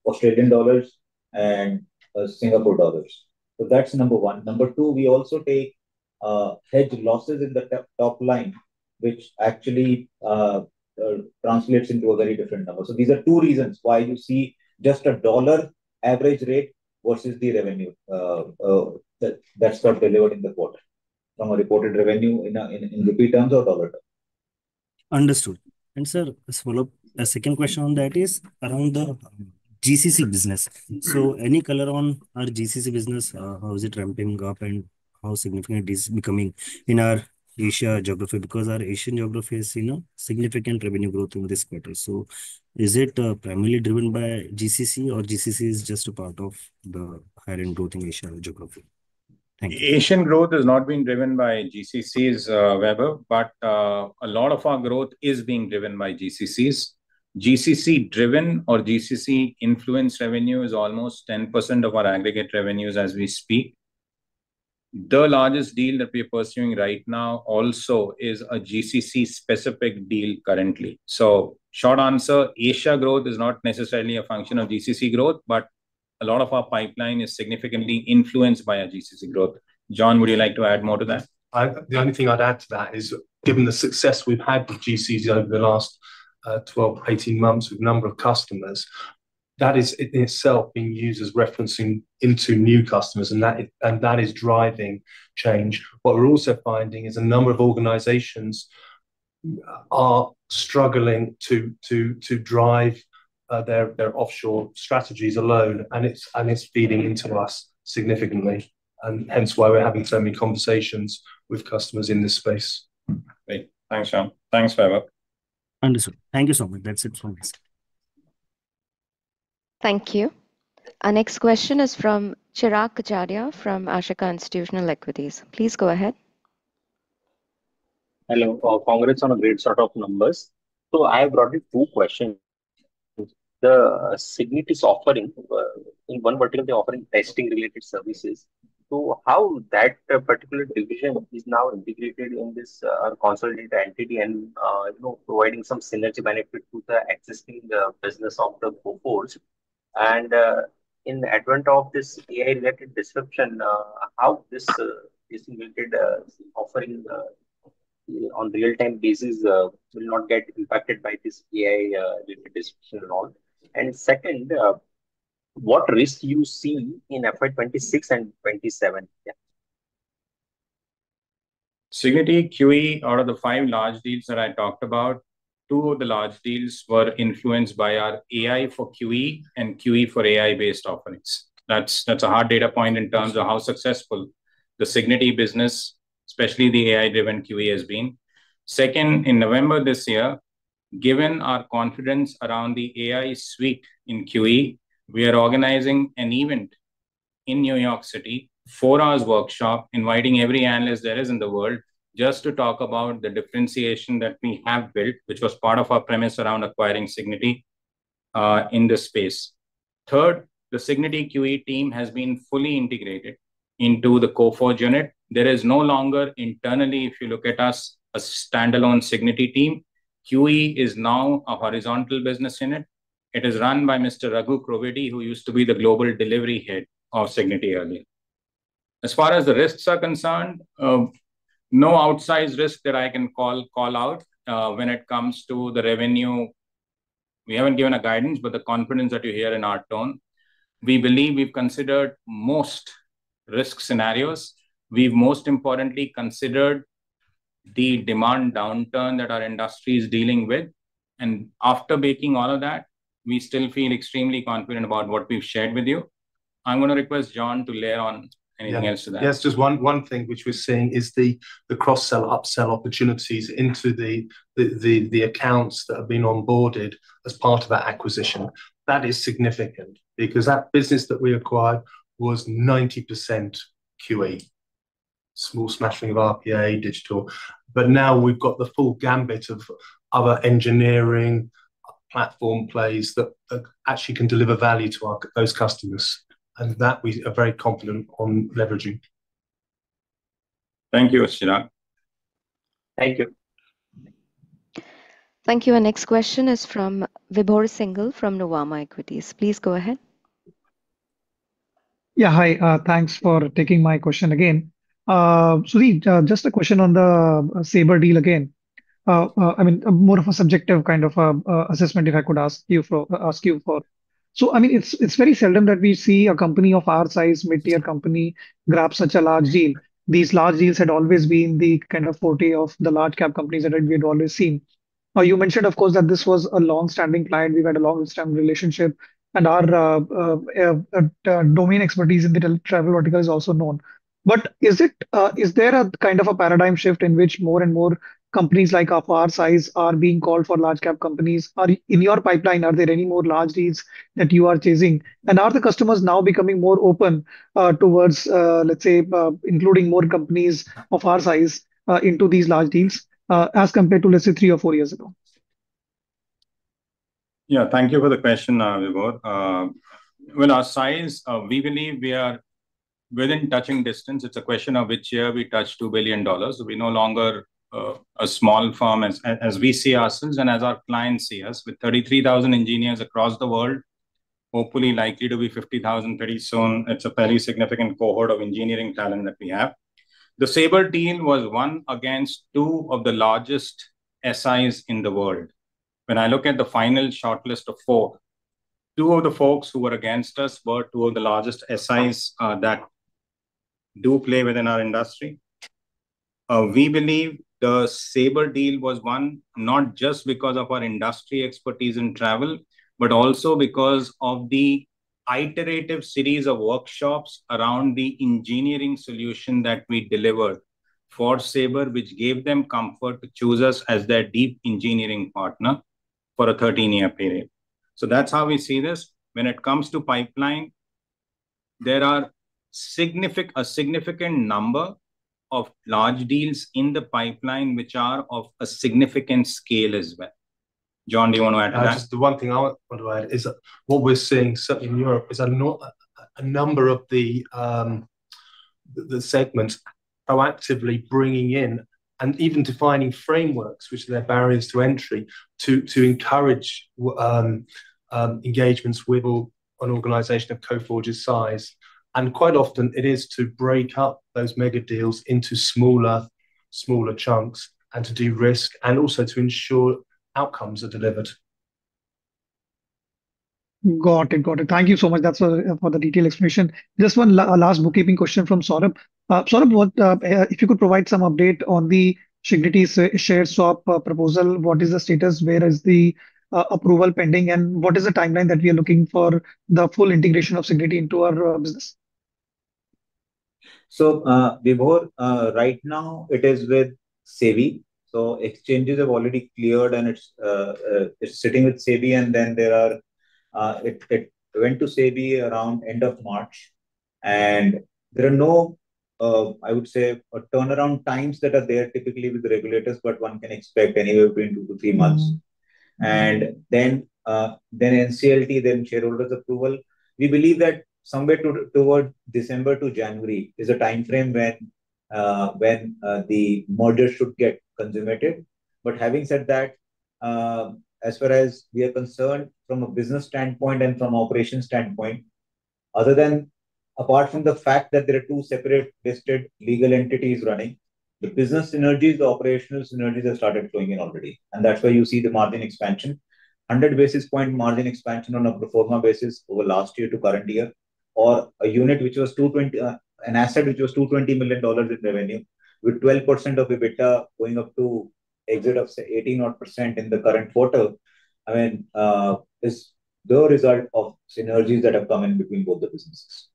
Australian dollars, and Singapore dollars. So that's number one. Number two, we also take hedge losses in the top line, which actually translates into a very different number. So these are two reasons why you see just a dollar average rate versus the revenue that's got delivered in the quarter from a reported revenue in rupee terms or dollar terms. Understood. And sir, a second question on that is around the GCC business. So any color on our GCC business? How is it ramping up and how significant it is becoming in our Asia geography? Because our Asian geography has seen a significant revenue growth in this quarter. So is it primarily driven by GCC or GCC is just a part of the higher end growth in Asia geography? Thank you. Asian growth has not been driven by GCCs, Weber, but a lot of our growth is being driven by GCCs. GCC driven or GCC influenced revenue is almost 10% of our aggregate revenues as we speak. The largest deal that we are pursuing right now also is a GCC specific deal currently. So short answer, Asia growth is not necessarily a function of GCC growth, but a lot of our pipeline is significantly influenced by our GCC growth. John, would you like to add more to that? The only thing I'd add to that is, given the success we've had with GCC over the last 12, 18 months with a number of customers, that is in itself being used as referencing into new customers, and that is driving change. What we're also finding is a number of organizations are struggling to drive their offshore strategies alone, and it's feeding into us significantly, and hence why we're having so many conversations with customers in this space. Great. Thanks, John. Thanks, Weber. Understood. Thank you so much. That's it from us. Thank you. Our next question is from Chirag Kacharia from Ashika Institutional Equities. Please go ahead. Hello. Congrats on a great set of numbers. So I have brought you two questions. The Cigniti is offering, in one vertical, they're offering testing related services. So how that particular division is now integrated in this consolidated entity and providing some synergy benefit to the existing business of the Coforge. And in the advent of this AI related disruption, how this related offering on real time basis will not get impacted by this AI related disruption and all. And second, what risk you see in FY26 and 27? Yeah. Cigniti QE, out of the 5 large deals that I talked about, 2 of the large deals were influenced by our AI for QE and QE for AI based offerings. That's a hard data point in terms of how successful the Cigniti business, especially the AI driven QE, has been. Second, in November this year, given our confidence around the AI suite in QE, we are organizing an event in New York City, 4 hours workshop, inviting every analyst there is in the world just to talk about the differentiation that we have built, which was part of our premise around acquiring Cigniti in this space. Third, the Cigniti QE team has been fully integrated into the Coforge unit. There is no longer internally, if you look at us, a standalone Cigniti team. QE is now a horizontal business unit. It is run by Mr. Raghu Krovedi, who used to be the global delivery head of Cigniti earlier. As far as the risks are concerned, no outsized risk that I can call out when it comes to the revenue. We haven't given a guidance, but the confidence that you hear in our tone, we believe we've considered most risk scenarios. We've most importantly considered the demand downturn that our industry is dealing with. And after baking all of that, we still feel extremely confident about what we've shared with you. I'm going to request John to layer on anything else to that. Yes, just one thing which we're seeing is the cross-sell, upsell opportunities into the accounts that have been onboarded as part of that acquisition. That is significant because that business that we acquired was 90% QE, small smattering of RPA, digital. But now we've got the full gambit of other engineering platform plays that actually can deliver value to those customers. And that we are very confident on leveraging. Thank you, Chirag. Thank you. Thank you. Our next question is from Vibhor Singhal from Nuvama Equities. Please go ahead. Yeah, hi. Thanks for taking my question again. Sudhi, just a question on the Saber deal again. I mean, more of a subjective kind of assessment, if I could ask you for. So, I mean, it's very seldom that we see a company of our size, mid-tier company, grab such a large deal. These large deals had always been the kind of forte of the large cap companies that we had always seen. You mentioned, of course, that this was a long-standing client. We've had a long-standing relationship, and our domain expertise in the travel vertical is also known. But is there a kind of a paradigm shift in which more and more companies like of our size are being called for large cap companies? Are in your pipeline, are there any more large deals that you are chasing? And are the customers now becoming more open towards, let's say, including more companies of our size into these large deals as compared to, let's say, 3 or 4 years ago? Yeah, thank you for the question, Vibhor. Well, our size, we believe we are within touching distance. It's a question of which year we touch $2 billion. We're no longer a small firm as we see ourselves and as our clients see us, with 33,000 engineers across the world, hopefully likely to be 50,000 pretty soon. It's a fairly significant cohort of engineering talent that we have. The Saber deal was won against two of the largest SIs in the world. When I look at the final shortlist of four, two of the folks who were against us were two of the largest SIs that do play within our industry. We believe the Saber deal was won not just because of our industry expertise in travel, but also because of the iterative series of workshops around the engineering solution that we delivered for Saber, which gave them comfort to choose us as their deep engineering partner for a 13-year period. So that's how we see this. When it comes to pipeline, there are a significant number of large deals in the pipeline, which are of a significant scale as well. John, do you want to add to that? Just the one thing I want to add is that what we're seeing, certainly in Europe, is a number of the segments proactively bringing in and even defining frameworks, which are their barriers to entry, to encourage engagements with an organization of Coforge's size. And quite often it is to break up those mega deals into smaller chunks and to de-risk and also to ensure outcomes are delivered. Got it. Thank you so much. That's for the detailed explanation. Just one last bookkeeping question from Saurabh. Saurabh, if you could provide some update on the Cigniti share swap proposal, what is the status? Where is the approval pending? And what is the timeline that we are looking for the full integration of Cigniti into our business? So, Vibhor, right now it is with SEBI. So exchanges have already cleared and it's sitting with SEBI, and then it went to SEBI around end of March, and there are no I would say turnaround times that are there typically with the regulators, but one can expect anywhere between 2 to 3 months. And then NCLT, then shareholders approval. We believe that somewhere toward December to January is a time frame when the merger should get consummated. But having said that, as far as we are concerned from a business standpoint and from operations standpoint, apart from the fact that there are two separate listed legal entities running, the business synergies, the operational synergies have started flowing in already. And that's why you see the margin expansion, 100 basis point margin expansion on a pro forma basis over last year to current year, or a unit which was an asset which was $220 million in revenue, with 12% of EBITDA going up to exit of say 18% in the current quarter. I mean, is the result of synergies that have come in between both the businesses.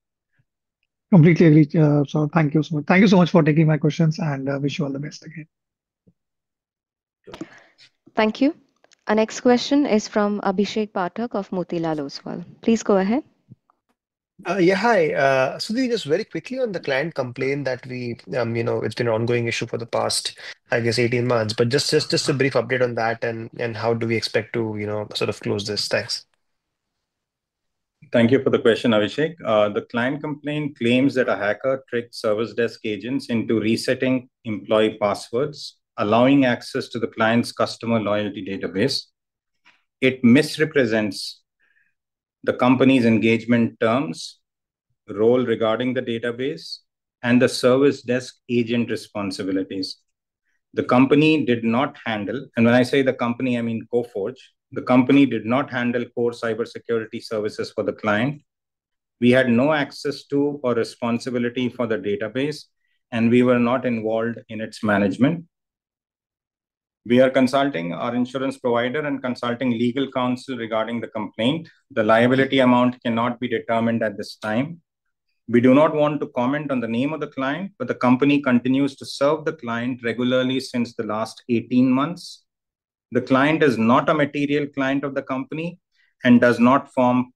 Completely agree. So thank you so much. Thank you so much for taking my questions, and wish you all the best again. Thank you. Our next question is from Abhishek Pathak of Motilal Oswal. Please go ahead. Yeah, hi. Sudhi, just very quickly on the client complaint that it's been an ongoing issue for the past, I guess, 18 months. But just a brief update on that, and how do we expect to sort of close this? Thanks. Thank you for the question, Abhishek. The client complaint claims that a hacker tricked service desk agents into resetting employee passwords, allowing access to the client's customer loyalty database. It misrepresents the company's engagement terms role regarding the database, and the service desk agent responsibilities. The company did not handle, and when I say the company, I mean Coforge, the company did not handle core cybersecurity services for the client. We had no access to or responsibility for the database, and we were not involved in its management. We are consulting our insurance provider and consulting legal counsel regarding the complaint. The liability amount cannot be determined at this time. We do not want to comment on the name of the client, but the company continues to serve the client regularly since the last 18 months. The client is not a material client of the company and does not form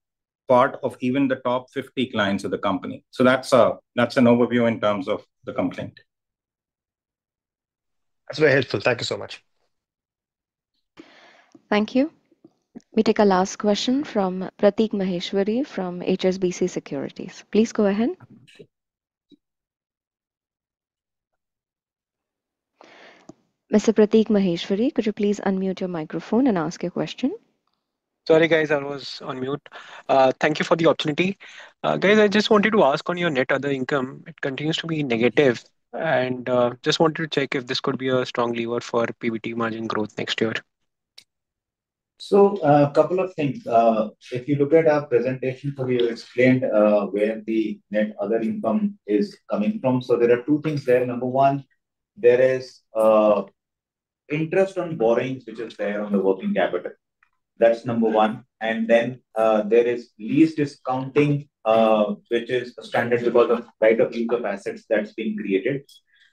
part of even the top 50 clients of the company. So that's an overview in terms of the complaint. That's very helpful. Thank you so much. Thank you. We take a last question from Prateek Maheshwari from HSBC Securities. Please go ahead. Mr. Prateek Maheshwari, could you please unmute your microphone and ask your question? Sorry, guys, I was on mute. Thank you for the opportunity. Guys, I just wanted to ask on your net other income. It continues to be negative, and just wanted to check if this could be a strong lever for PBT margin growth next year. So a couple of things. If you look at our presentation, so we have explained where the net other income is coming from. So there are two things there. Number one, there is interest on borrowings, which is there on the working capital. That's number one. And then there is lease discounting, which is standard because of right of use of assets that's being created.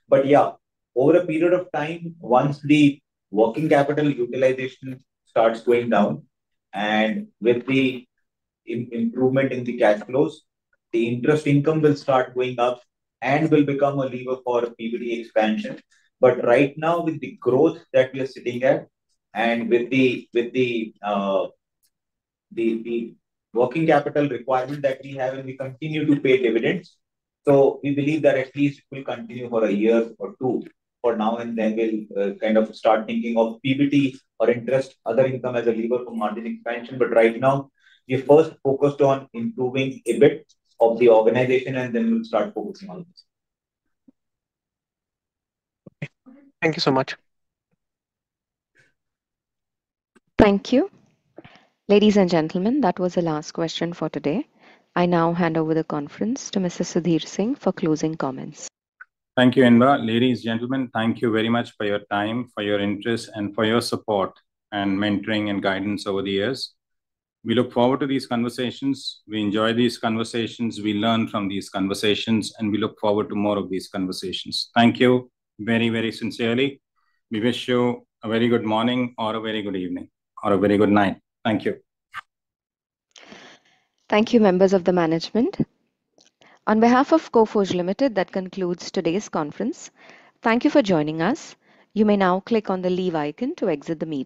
But yeah, over a period of time, once the working capital utilization starts going down, and with the improvement in the cash flows, the interest income will start going up and will become a lever for PBT expansion. But right now, with the growth that we are sitting at, and with the working capital requirement that we have, and we continue to pay dividends, so we believe that at least it will continue for a year or two. For now, and then we'll kind of start thinking of PBT or interest, other income as a lever for margin expansion. But right now, we first focused on improving EBIT of the organization, and then we'll start focusing on this. Thank you so much. Thank you. Ladies and gentlemen, that was the last question for today. I now hand over the conference to Mr. Sudhir Singh for closing comments. Thank you, Inba. Ladies and gentlemen, thank you very much for your time, for your interest, and for your support and mentoring and guidance over the years. We look forward to these conversations. We enjoy these conversations. We learn from these conversations, and we look forward to more of these conversations. Thank you very, very sincerely. We wish you a very good morning or a very good evening or a very good night. Thank you. Thank you, members of the management. On behalf of Coforge Limited, that concludes today's conference. Thank you for joining us. You may now click on the leave icon to exit the meeting.